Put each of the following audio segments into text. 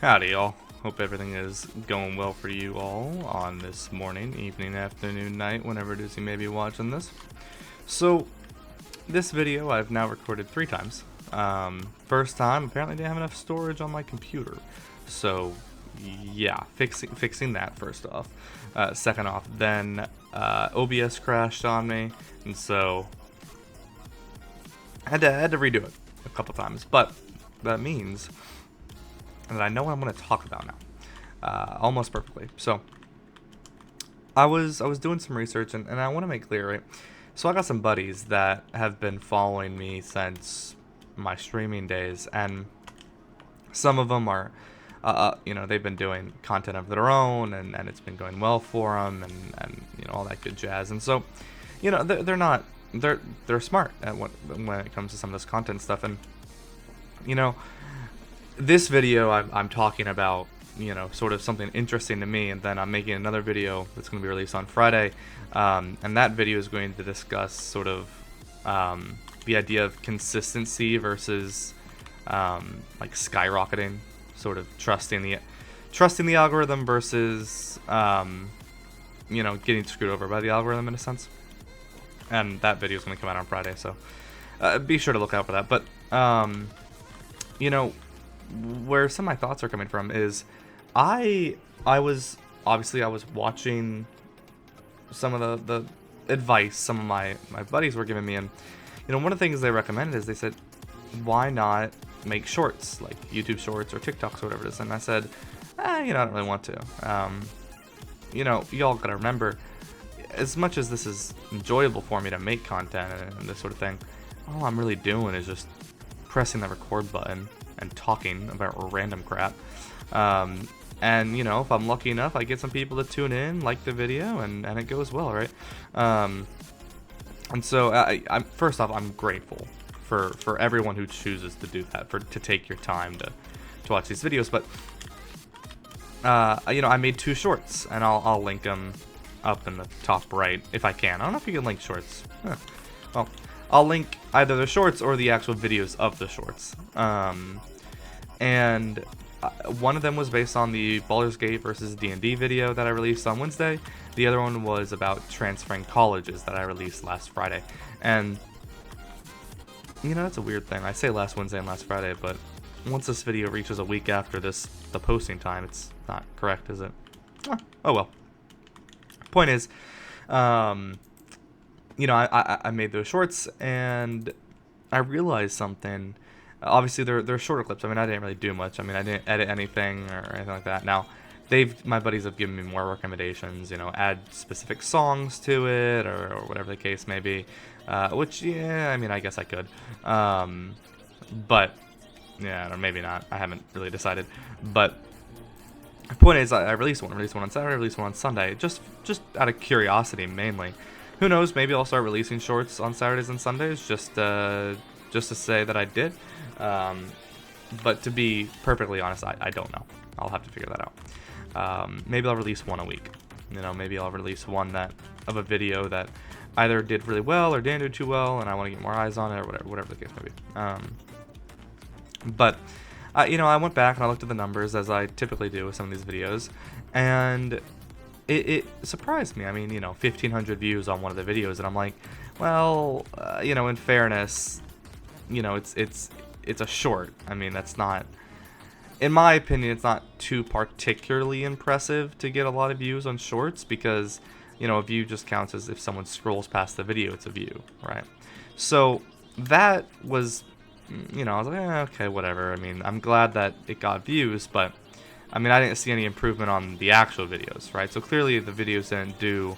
Howdy, y'all. Hope everything is going well for you all on this morning, evening, afternoon, night, whenever it is you may be watching this. So, this video I've now recorded 3 times. First time, apparently didn't have enough storage on my computer. So, yeah, fixing that first off. Second off, then OBS crashed on me, and so I had to redo it a couple times. But that means that I know what I'm going to talk about now, almost perfectly. So I was doing some research, and I want to make clear, right? So I got some buddies that have been following me since my streaming days, and some of them are, they've been doing content of their own, and it's been going well for them, and all that good jazz. And so, they're not, they're smart at when it comes to some of this content stuff, and this video I'm talking about, sort of something interesting to me, and then I'm making another video that's going to be released on Friday, and that video is going to discuss sort of the idea of consistency versus like skyrocketing, sort of trusting the algorithm versus getting screwed over by the algorithm in a sense. And that video is going to come out on Friday, so be sure to look out for that. But where some of my thoughts are coming from is I was watching some of the advice some of my buddies were giving me, and one of the things they recommended is they said, why not make shorts, like YouTube shorts or TikToks or whatever it is. And I said, I don't really want to. Y'all gotta remember, as much as this is enjoyable for me to make content and this sort of thing, all I'm really doing is just pressing the record button and talking about random crap. And if I'm lucky enough, I get some people to tune in, like the video, and it goes well, right? And so I'm first off, I'm grateful for everyone who chooses to do that, to take your time to watch these videos. But I made 2 shorts, and I'll link them up in the top right if I can. I don't know if you can link shorts. Well, I'll link either the shorts or the actual videos of the shorts. And one of them was based on the Baldur's Gate versus D&D video that I released on Wednesday. The other one was about transferring colleges that I released last Friday. And that's a weird thing. I say last Wednesday and last Friday, but once this video reaches a week after the posting time, it's not correct, is it? Oh well. Point is, I made those shorts, and I realized something. Obviously, they're shorter clips. I mean, I didn't really do much. I mean, I didn't edit anything or anything like that. Now, my buddies have given me more recommendations. Add specific songs to it or whatever the case may be. Which, yeah, I mean, I guess I could. But yeah, or maybe not. I haven't really decided. But the point is, I released one on Saturday, released one on Sunday, just out of curiosity mainly. Who knows? Maybe I'll start releasing shorts on Saturdays and Sundays, just to say that I did. But to be perfectly honest, I don't know. I'll have to figure that out. Maybe I'll release one a week. Maybe I'll release one of a video that either did really well or didn't do too well, and I want to get more eyes on it, or whatever the case may be. But I went back and I looked at the numbers, as I typically do with some of these videos, and it surprised me. I mean, 1,500 views on one of the videos, and I'm like, well, in fairness, it's a short. I mean, that's not, in my opinion, it's not too particularly impressive to get a lot of views on shorts, because a view just counts as if someone scrolls past the video, it's a view, right? So that was, I was like, okay, whatever. I mean, I'm glad that it got views, but I mean, I didn't see any improvement on the actual videos, right? So clearly the videos didn't do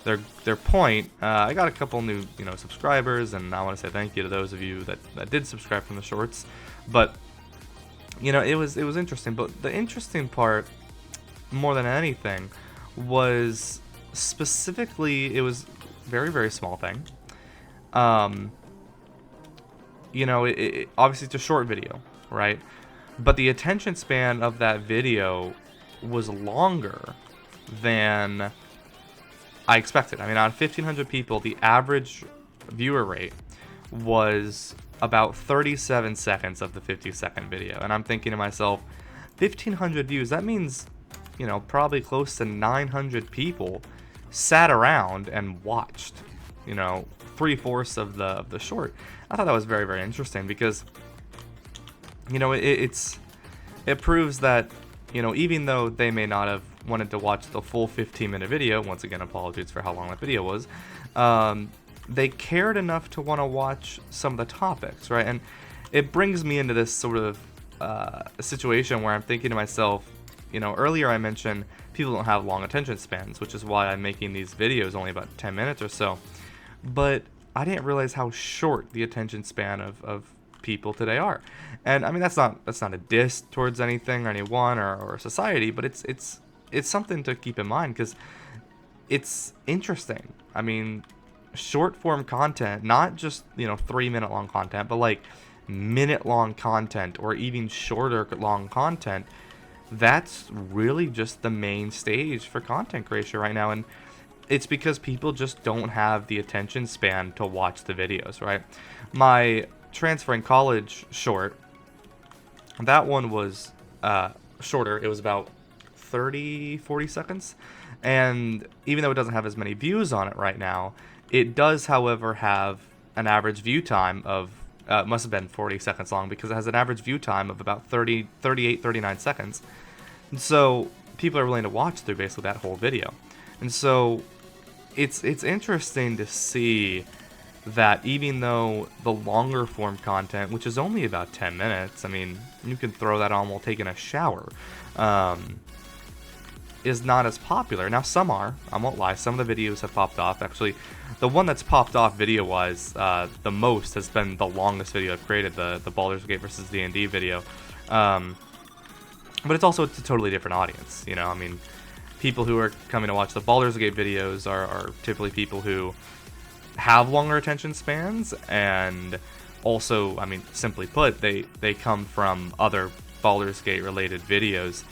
their point. I got a couple new subscribers, and I want to say thank you to those of you that did subscribe from the shorts. But it was interesting. But the interesting part, more than anything, was specifically, it was very, very small thing. Obviously it's a short video, right? But the attention span of that video was longer than I expected. I mean, on 1,500 people, the average viewer rate was about 37 seconds of the 50-second video. And I'm thinking to myself, 1,500 views, that means, probably close to 900 people sat around and watched, 3/4 of the short. I thought that was very, very interesting because, it proves that, even though they may not have wanted to watch the full 15-minute video, once again, apologies for how long that video was, they cared enough to want to watch some of the topics, right? And it brings me into this sort of situation where I'm thinking to myself, earlier I mentioned people don't have long attention spans, which is why I'm making these videos only about 10 minutes or so. But I didn't realize how short the attention span of people today are. And I mean, that's not a diss towards anything or anyone or society, but it's something to keep in mind because it's interesting. I mean, short form content, not just 3-minute long content, but like minute long content or even shorter long content. That's really just the main stage for content creation right now, and it's because people just don't have the attention span to watch the videos, right? My transferring college short, that one was shorter. It was about 40 seconds, and even though it doesn't have as many views on it right now, it does, however, have an average view time of must have been 40 seconds long because it has an average view time of about 39 seconds. And so people are willing to watch through basically that whole video. And so it's interesting to see that even though the longer form content, which is only about 10 minutes, I mean, you can throw that on while taking a shower, is not as popular. Now some are, I won't lie, some of the videos have popped off. Actually, the one that's popped off video-wise the most has been the longest video I've created, the Baldur's Gate versus D&D video. But it's a totally different audience, I mean, people who are coming to watch the Baldur's Gate videos are typically people who have longer attention spans, and also, I mean, simply put, they come from other Baldur's Gate related videos,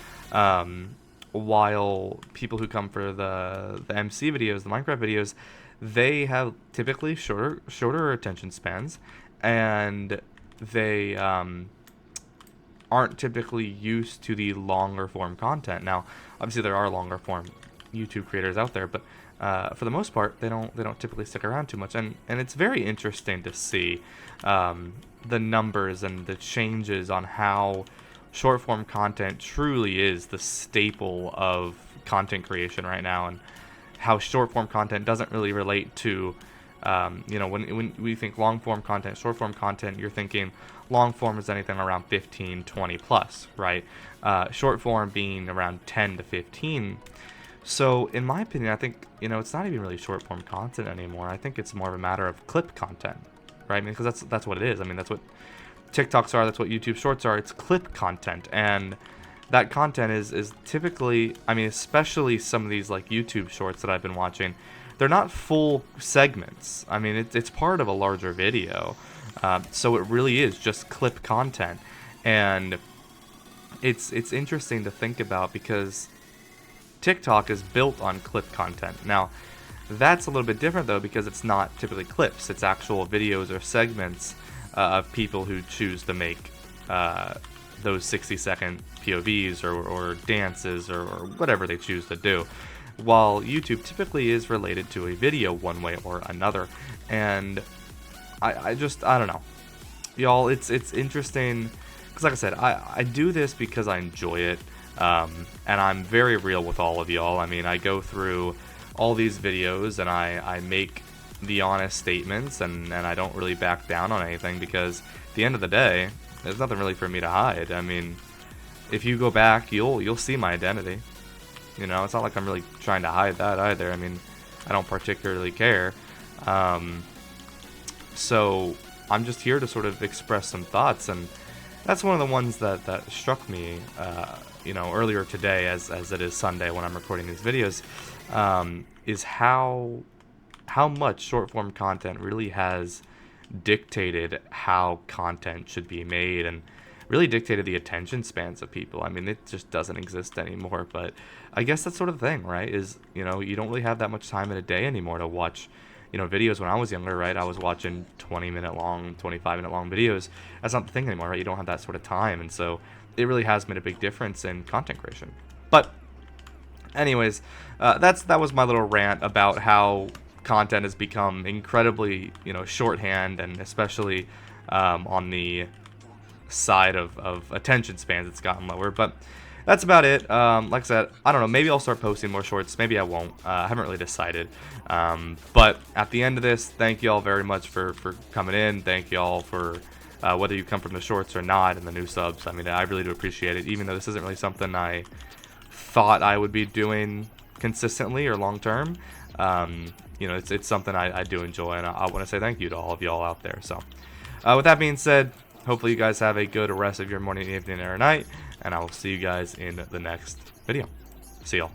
while people who come for the MC videos, the Minecraft videos, they have typically shorter attention spans, and they aren't typically used to the longer form content. Now, obviously there are longer form YouTube creators out there, but for the most part, they don't typically stick around too much, and it's very interesting to see the numbers and the changes on how short form content truly is the staple of content creation right now, and how short form content doesn't really relate to when we think long form content, short form content, you're thinking long form is anything around 15, 20 plus, right? Short form being around 10 to 15. So in my opinion, I think, it's not even really short form content anymore. I think it's more of a matter of clip content, right? I mean, because that's what it is. I mean, that's what TikToks are, that's what YouTube Shorts are. It's clip content, and that content is typically, I mean, especially some of these like YouTube Shorts that I've been watching, they're not full segments. I mean, it's part of a larger video, so it really is just clip content, and it's interesting to think about because TikTok is built on clip content. Now, that's a little bit different though because it's not typically clips; it's actual videos or segments of people who choose to make those 60-second POVs or dances or whatever they choose to do. While YouTube typically is related to a video one way or another. And I don't know. Y'all, it's interesting because, like I said, I do this because I enjoy it. And I'm very real with all of y'all. I mean, I go through all these videos and I make the honest statements, and I don't really back down on anything because at the end of the day, there's nothing really for me to hide. I mean, if you go back, you'll see my identity. It's not like I'm really trying to hide that either. I mean, I don't particularly care. So I'm just here to sort of express some thoughts, and that's one of the ones that struck me, earlier today, as it is Sunday when I'm recording these videos, is how much short form content really has dictated how content should be made, and really dictated the attention spans of people. I mean, it just doesn't exist anymore, but I guess that's sort of the thing, right? Is, you don't really have that much time in a day anymore to watch, videos. When I was younger, right, I was watching 20-minute long, 25-minute long videos. That's not the thing anymore, right? You don't have that sort of time, and so it really has made a big difference in content creation. But anyways, that was my little rant about how content has become incredibly, shorthand, and especially on the side of attention spans, it's gotten lower. But that's about it. Like I said, I don't know. Maybe I'll start posting more shorts. Maybe I won't. I haven't really decided. But at the end of this, thank you all very much for coming in. Thank you all for whether you come from the shorts or not, and the new subs. I mean, I really do appreciate it. Even though this isn't really something I thought I would be doing consistently or long term, it's something I do enjoy, and I want to say thank you to all of y'all out there. So, with that being said, hopefully you guys have a good rest of your morning, evening, or night, and I will see you guys in the next video. See y'all.